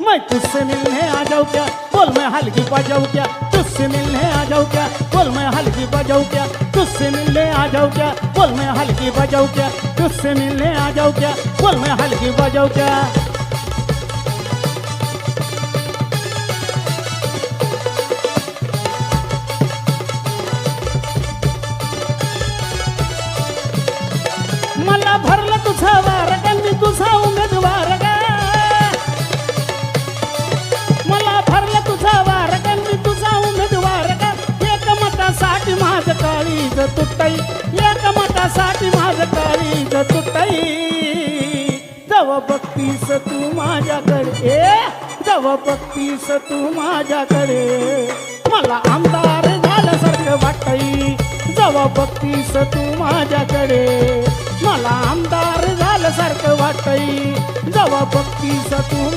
मैं तुझसे मिलने आ जाऊं क्या, बोल मैं हल्की बजाऊं क्या, तुझसे मिलने आ जाऊं क्या, बोल मैं हल्की बजाऊं क्या, तुझसे मिलने आ जाऊं क्या, बोल मैं हल्की बजाऊं क्या, तुझसे मिलने आ जाऊं क्या, बोल मैं हल्की बजाऊं क्या। मला भरलं तुझा वार ग, मी तुझा उमेदवार ग, मला भरलं तुझा वार ग, मी तुझा उमेदवार ग, एकमतासाठी माझं काळीज तुटई, एकमतासाठी माझं काळीज तुटई, जव बघतीस तू माझ्याकडे, जव बघतीस तू माझ्याकडे, मला आमदार झाल्यासारखं वाटतई, जव बघतीस तू माझ्याकडे, मला आमदार झाल्यासारखं वाटतई, जव बघतीस तू